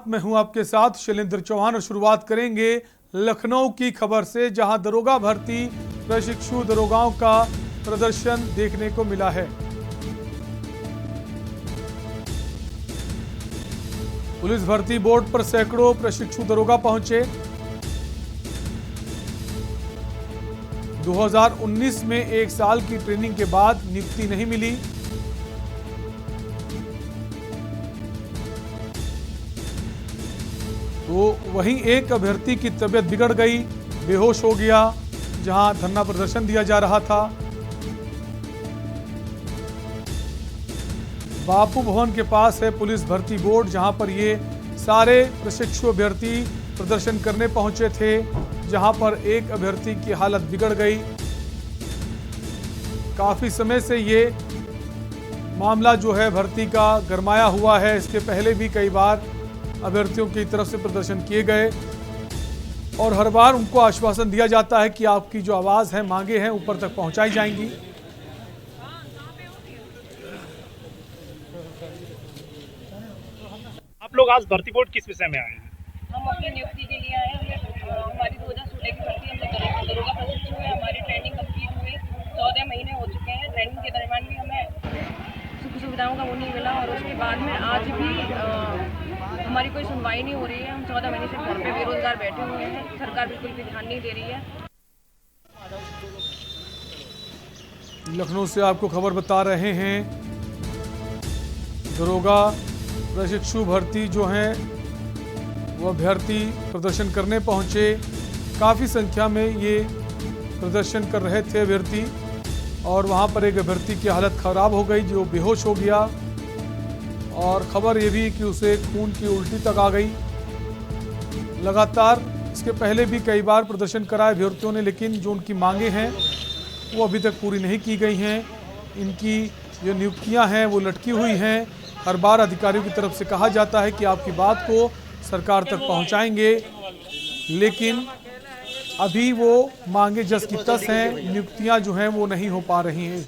मैं हूं आपके साथ शैलेंद्र चौहान और शुरुआत करेंगे लखनऊ की खबर से, जहां दरोगा भर्ती प्रशिक्षु दरोगाओं का प्रदर्शन देखने को मिला है। पुलिस भर्ती बोर्ड पर सैकड़ों प्रशिक्षु दरोगा पहुंचे। 2019 में 1 साल की ट्रेनिंग के बाद नियुक्ति नहीं मिली। तो वहीं एक अभ्यर्थी की तबीयत बिगड़ गई, बेहोश हो गया, जहां धरना प्रदर्शन दिया जा रहा था। बापू भवन के पास है पुलिस भर्ती बोर्ड, जहां पर ये सारे प्रशिक्षु अभ्यर्थी प्रदर्शन करने पहुंचे थे, जहां पर एक अभ्यर्थी की हालत बिगड़ गई। काफी समय से ये मामला जो है भर्ती का गरमाया हुआ है। इसके पहले भी कई बार अभ्यर्थियों की तरफ से प्रदर्शन किए गए और हर बार उनको आश्वासन दिया जाता है कि आपकी जो आवाज़ है, मांगे हैं, ऊपर तक पहुंचाई जाएंगी। आप लोग आज भर्ती बोर्ड किस विषय में आए हैं? हम अपनी नियुक्ति के लिए आए हैं। हमारी 2016 की भर्ती, हम लोग दरोगा प्रशिक्षु हुए, हमारी ट्रेनिंग कंप्लीट हुई, 14 महीने हो चुके हैं। ट्रेनिंग के दरमियान भी हमें सुख सुविधाओं का वो नहीं मिला और उसके बाद में आज भी हमारी कोई सुनवाई नहीं हो रही है। हम 14 महीने से घर पे बेरोजगार बैठे हुए हैं। सरकार बिल्कुल भी ध्यान नहीं दे रही है। लखनऊ से आपको खबर बता रहे हैं, दरोगा प्रशिक्षु भर्ती जो हैं वो अभ्यर्थी प्रदर्शन करने पहुंचे। काफ़ी संख्या में ये प्रदर्शन कर रहे थे अभ्यर्थी और वहां पर एक अभ्यर्थी की हालत ख़राब हो गई, जो बेहोश हो गया और खबर ये भी कि उसे खून की उल्टी तक आ गई। लगातार इसके पहले भी कई बार प्रदर्शन कराए अभ्यर्थियों ने, लेकिन जो उनकी मांगे हैं वो अभी तक पूरी नहीं की गई हैं। इनकी जो नियुक्तियां हैं वो लटकी हुई हैं। हर बार अधिकारियों की तरफ से कहा जाता है कि आपकी बात को सरकार तक पहुंचाएंगे, लेकिन अभी वो मांगे जस की तस हैं। नियुक्तियां जो हैं वो नहीं हो पा रही हैं।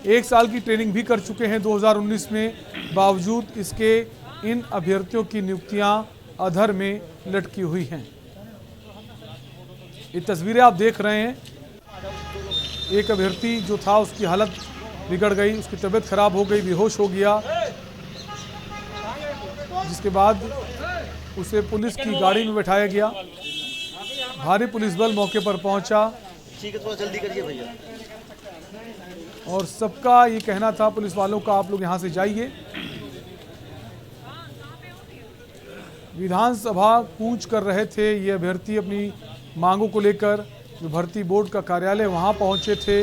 1 साल की ट्रेनिंग भी कर चुके हैं 2019 में, बावजूद इसके इन अभ्यर्थियों की नियुक्तियां अधर में लटकी हुई हैं। ये तस्वीरें आप देख रहे हैं, एक अभ्यर्थी जो था उसकी हालत बिगड़ गई, उसकी तबीयत खराब हो गई, बेहोश हो गया, जिसके बाद उसे पुलिस की गाड़ी में बैठाया गया। भारी पुलिस बल मौके पर पहुंचा। ठीक है, थोड़ा जल्दी करिए भैया। और सबका ये कहना था पुलिस वालों का, आप लोग यहाँ से जाइए। विधानसभा कूच कर रहे थे ये अभ्यर्थी अपनी मांगों को लेकर। जो भर्ती बोर्ड का कार्यालय वहाँ पहुँचे थे,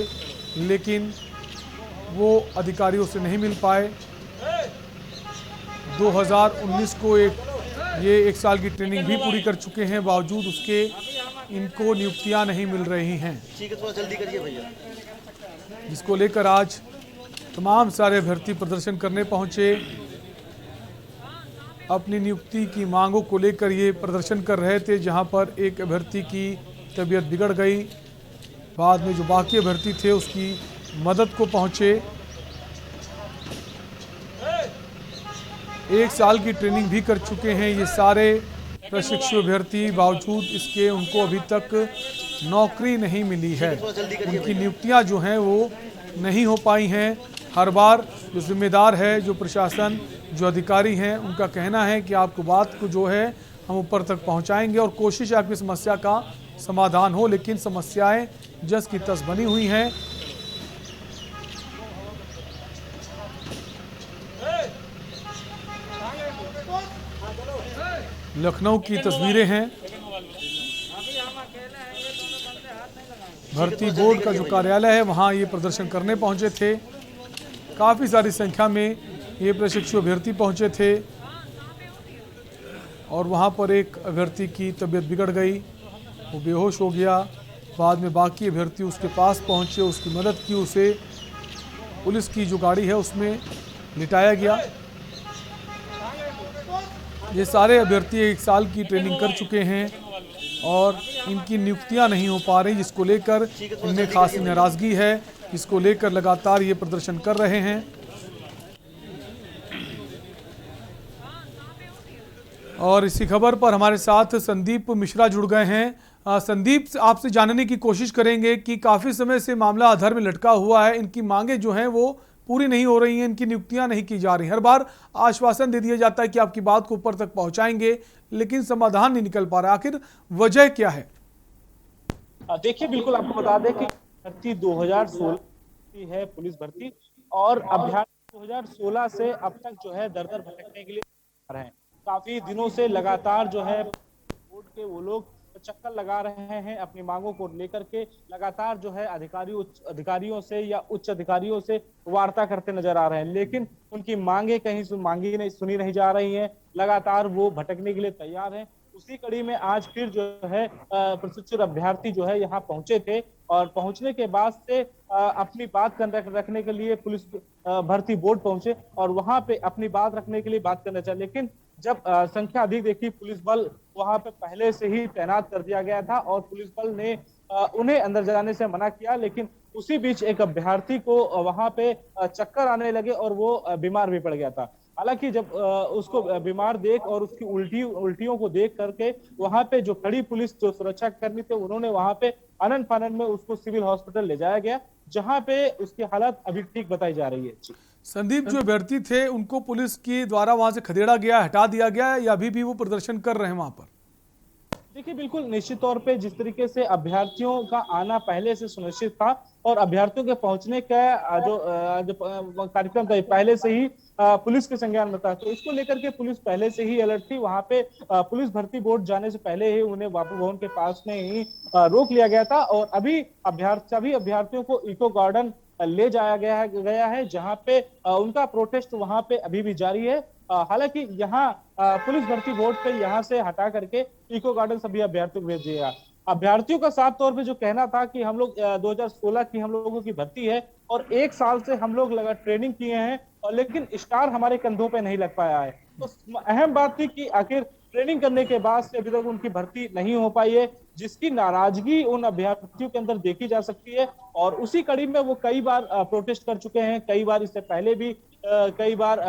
लेकिन वो अधिकारियों से नहीं मिल पाए। 2019 को ये 1 साल की ट्रेनिंग भी पूरी कर चुके हैं, बावजूद उसके इनको नियुक्तियां नहीं मिल रही हैं। ठीक है, थोड़ा जल्दी करिए भैया। जिसको लेकर आज तमाम सारे अभ्यर्थी प्रदर्शन करने पहुंचे। अपनी नियुक्ति की मांगों को लेकर ये प्रदर्शन कर रहे थे, जहां पर एक अभ्यर्थी की तबीयत बिगड़ गई। बाद में जो बाकी अभ्यर्थी थे उसकी मदद को पहुंचे। 1 साल की ट्रेनिंग भी कर चुके हैं ये सारे प्रशिक्षु अभ्यर्थी, बावजूद इसके उनको अभी तक नौकरी नहीं मिली है। उनकी नियुक्तियां जो हैं वो नहीं हो पाई हैं। हर बार जो जिम्मेदार है, जो प्रशासन, जो अधिकारी हैं, उनका कहना है कि आपको बात को जो है हम ऊपर तक पहुंचाएंगे और कोशिश है आपकी समस्या का समाधान हो, लेकिन समस्याएं जस की तस बनी हुई हैं। लखनऊ की तस्वीरें हैं। भर्ती बोर्ड का जो कार्यालय है वहाँ ये प्रदर्शन करने पहुँचे थे। काफ़ी सारी संख्या में ये प्रशिक्षु अभ्यर्थी पहुँचे थे और वहाँ पर एक अभ्यर्थी की तबीयत बिगड़ गई, वो बेहोश हो गया। बाद में बाकी अभ्यर्थी उसके पास पहुँचे, उसकी मदद की, उसे पुलिस की जो गाड़ी है उसमें लिटाया गया। ये सारे अभ्यर्थी 1 साल की ट्रेनिंग कर चुके हैं और इनकी नियुक्तियां नहीं हो पा रही, जिसको लेकर इनमें खासी नाराज़गी है, जिसको लेकर लगातार ये प्रदर्शन कर रहे हैं। और इसी खबर पर हमारे साथ संदीप मिश्रा जुड़ गए हैं। संदीप, आपसे जानने की कोशिश करेंगे कि काफ़ी समय से मामला अधर में लटका हुआ है, इनकी मांगे जो हैं वो पूरी नहीं हो रही हैं, इनकी नियुक्तियां नहीं की जा रही। हर बार आश्वासन दे दिया जाता है कि आपकी बात को ऊपर तक पहुंचाएंगे, लेकिन समाधान नहीं निकल पा रहा। आखिर वजह क्या है? देखिए, बिल्कुल आपको बता दें कि भर्ती 2016 की है पुलिस भर्ती, और अभ्यर्थी 2016 से अब तक जो है दर दर भटकने के लिए तैयार हैं। काफी दिनों से लगातार जो है बोर्ड के वो लोग चक्कर लगा रहे हैं अपनी मांगों को लेकर के। लगातार जो है अधिकारियों से या उच्च अधिकारियों से वार्ता करते नजर आ रहे हैं, लेकिन उनकी मांगे कहीं सुनी नहीं जा रही हैं। लगातार वो भटकने के लिए तैयार हैं। उसी कड़ी में आज फिर जो है प्रशिक्षित अभ्यर्थी जो है यहाँ पहुंचे थे, और पहुंचने के बाद से अपनी बात रखने के लिए पुलिस भर्ती बोर्ड पहुंचे और वहां पे अपनी बात रखने के लिए बात करना चाहिए। लेकिन जब संख्या अधिक देखी, पुलिस बल वहां पे पहले से ही तैनात कर दिया गया था और पुलिस बल ने उन्हें अंदर जाने से मना किया। लेकिन उसी बीच एक अभ्यर्थी को वहां पे चक्कर आने लगे और वो बीमार भी पड़ गया था। हालांकि जब उसको बीमार देख और उसकी उल्टियों को देख करके वहां पे जो खड़ी पुलिस, जो सुरक्षा कर्मी थे, उन्होंने वहां पे आनन फानन में उसको सिविल हॉस्पिटल ले जाया गया, जहां पे उसकी हालत अभी ठीक बताई जा रही है। संदीप, जो अभ्यर्थी थे उनको पुलिस के द्वारा वहां से खदेड़ा गया, हटा दिया गया, या अभी भी वो प्रदर्शन कर रहे हैं वहां पर? देखिए, बिल्कुल निश्चित तौर पे जिस तरीके से अभ्यर्थियों का आना पहले से सुनिश्चित था और अभ्यर्थियों के पहुंचने का जो कार्यक्रम था पहले से ही पुलिस के संज्ञान में था, तो इसको लेकर के पुलिस पहले से ही अलर्ट थी। वहां पे पुलिस भर्ती बोर्ड जाने से पहले ही उन्हें बापू भवन के पास में ही रोक लिया गया था, और अभी सभी अभ्यर्थियों को इको गार्डन ले जाया गया है, जहां पे उनका प्रोटेस्ट वहां पे अभी भी जारी है। हालांकि यहाँ पुलिस भर्ती बोर्ड पे यहाँ से हटा करके इको गार्डन सभी अभ्यर्थियों को भेज दिया। अभ्यर्थियों का साफ तौर पे जो कहना था कि हम लोग 2016 की हम लोगों की भर्ती है और 1 साल से हम लोग लगा ट्रेनिंग किए हैं, और लेकिन स्टार हमारे कंधों पे नहीं लग पाया है। तो अहम बात थी कि आखिर ट्रेनिंग करने के बाद से अभी तक उनकी भर्ती नहीं हो पाई है, जिसकी नाराजगी उन अभ्यर्थियों के अंदर देखी जा सकती है। और उसी कड़ी में वो कई बार प्रोटेस्ट कर चुके हैं, कई बार इससे पहले भी कई बार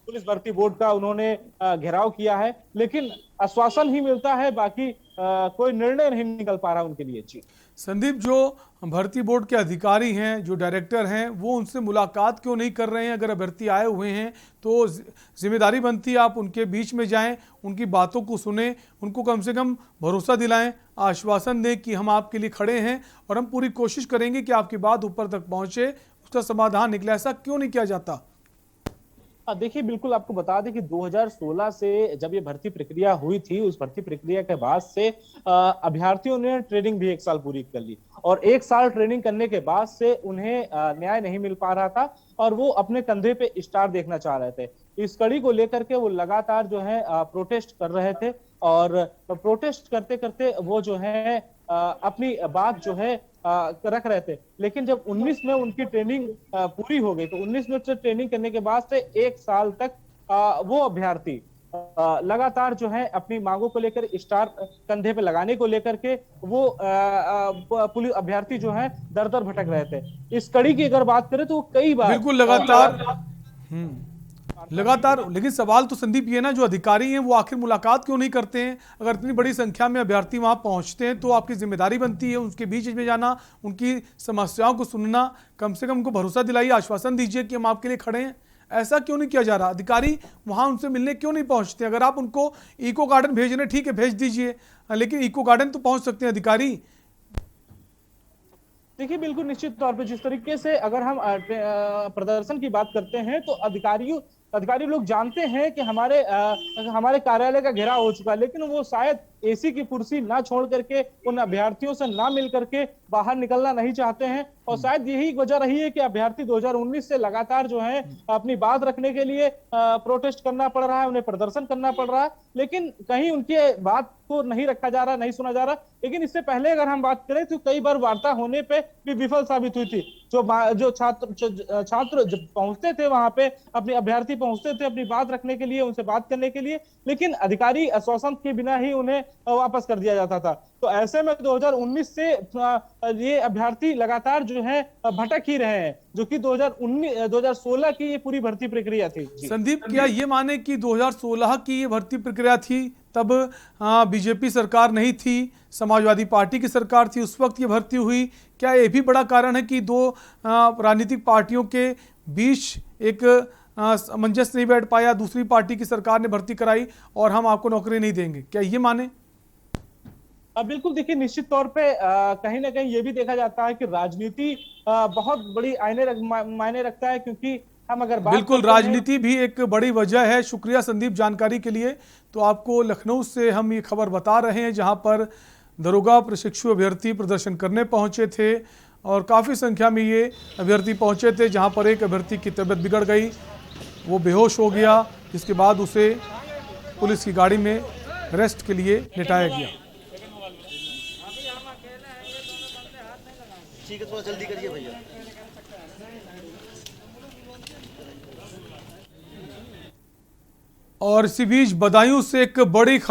पुलिस भर्ती बोर्ड का उन्होंने घेराव किया है, लेकिन आश्वासन ही मिलता है, बाकी कोई निर्णय नहीं निकल पा रहा उनके लिए। जी संदीप, जो भर्ती बोर्ड के अधिकारी हैं, जो डायरेक्टर हैं, वो उनसे मुलाकात क्यों नहीं कर रहे हैं? अगर अभ्यर्थी आए हुए हैं तो जिम्मेदारी बनती है आप उनके बीच में जाएं, उनकी बातों को सुने, उनको कम से कम भरोसा दिलाएं, आश्वासन दें कि हम आपके लिए खड़े हैं और हम पूरी कोशिश करेंगे कि आपकी बात ऊपर तक पहुंचे, उसका समाधान निकले। ऐसा क्यों नहीं किया जाता? देखिए, बिल्कुल आपको बता दें कि 2016 से जब ये भर्ती प्रक्रिया हुई थी, उस भर्ती प्रक्रिया के बाद से अभ्यर्थियों ने ट्रेनिंग भी 1 साल पूरी कर ली, और 1 साल ट्रेनिंग करने के बाद से उन्हें न्याय नहीं मिल पा रहा था और वो अपने कंधे पे स्टार देखना चाह रहे थे। इस कड़ी को लेकर के वो लगातार जो है प्रोटेस्ट कर रहे थे, और प्रोटेस्ट करते करते वो जो है अपनी बात जो है रख रहे थे। लेकिन जब 19 में उनकी ट्रेनिंग पूरी हो गई, तो 19 में से ट्रेनिंग करने के बाद से 1 साल तक वो अभ्यर्थी लगातार जो है अपनी मांगों को लेकर, स्टार कंधे पे लगाने को लेकर के वो पुलिस अभ्यर्थी जो है दर दर भटक रहे थे। इस कड़ी की अगर बात करें तो वो कई बार बिल्कुल लगातार लेकिन सवाल तो संदीप ये ना, जो अधिकारी हैं वो आखिर मुलाकात क्यों नहीं करते हैं? अगर इतनी बड़ी संख्या में अभ्यर्थी वहां पहुंचते हैं तो आपकी जिम्मेदारी बनती है उनके बीच में जाना, उनकी समस्याओं को सुनना, कम से कम उनको भरोसा दिलाइए, आश्वासन दीजिए कि हम आपके लिए खड़े हैं। ऐसा क्यों नहीं किया जा रहा? अधिकारी वहां उनसे मिलने क्यों नहीं पहुंचते? अगर आप उनको इको गार्डन भेज रहे, ठीक है भेज दीजिए, लेकिन इको गार्डन तो पहुंच सकते हैं अधिकारी। देखिए, बिल्कुल निश्चित तौर पे जिस तरीके से अगर हम प्रदर्शन की बात करते हैं, तो अधिकारी लोग जानते हैं कि हमारे कार्यालय का घेराव हो चुका है, लेकिन वो शायद एसी की कुर्सी ना छोड़ करके उन अभ्यर्थियों से ना मिल करके बाहर निकलना नहीं चाहते हैं। और शायद यही वजह रही है कि अभ्यर्थी 2019 से लगातार जो है अपनी बात रखने के लिए प्रोटेस्ट करना पड़ रहा है, उन्हें प्रदर्शन करना पड़ रहा है, लेकिन कहीं उनकी बात को नहीं रखा जा रहा, नहीं सुना जा रहा। लेकिन इससे पहले अगर हम बात करें तो कई बार वार्ता होने पे भी विफल साबित हुई थी। जो छात्र जब पहुंचते थे वहां पे, अपने अभ्यर्थी पहुंचते थे अपनी बात रखने के लिए, उनसे बात करने के लिए, लेकिन अधिकारी आश्वासन के बिना ही उन्हें वापस कर दिया जाता था। तो ऐसे में 2019 से ये अभ्यर्थी लगातार जो है भटक ही रहे हैं, जो कि 2016 की ये पूरी भर्ती प्रक्रिया थी। संदीप, क्या ये माने कि 2016 की ये भर्ती प्रक्रिया थी, तब बीजेपी सरकार नहीं थी, समाजवादी पार्टी की सरकार थी, उस वक्त ये भर्ती हुई? क्या ये भी बड़ा कारण है कि दो राजनीतिक पार्टियों के बीच एक सामंजस्य नहीं बैठ पाया, दूसरी पार्टी की सरकार ने भर्ती कराई और हम आपको नौकरी नहीं देंगे, क्या ये माने? बिल्कुल, देखिए निश्चित तौर पे कहीं ना कहीं ये भी देखा जाता है कि राजनीति बहुत बड़ी मायने रखता है, क्योंकि हम अगर बात बिल्कुल, करते हैं- राजनीति भी एक बड़ी वजह है। शुक्रिया संदीप जानकारी के लिए। तो आपको लखनऊ से हम ये खबर बता रहे हैं, जहां पर दरोगा प्रशिक्षु अभ्यर्थी प्रदर्शन करने पहुंचे थे और काफ़ी संख्या में ये अभ्यर्थी पहुंचे थे, जहां पर एक अभ्यर्थी की तबीयत बिगड़ गई, वो बेहोश हो गया, जिसके बाद उसे पुलिस की गाड़ी में रेस्ट के लिए लिटाया गया। ठीक है, थोड़ा जल्दी करिए भैया। और इसी बीच बदायूं से एक बड़ी खबर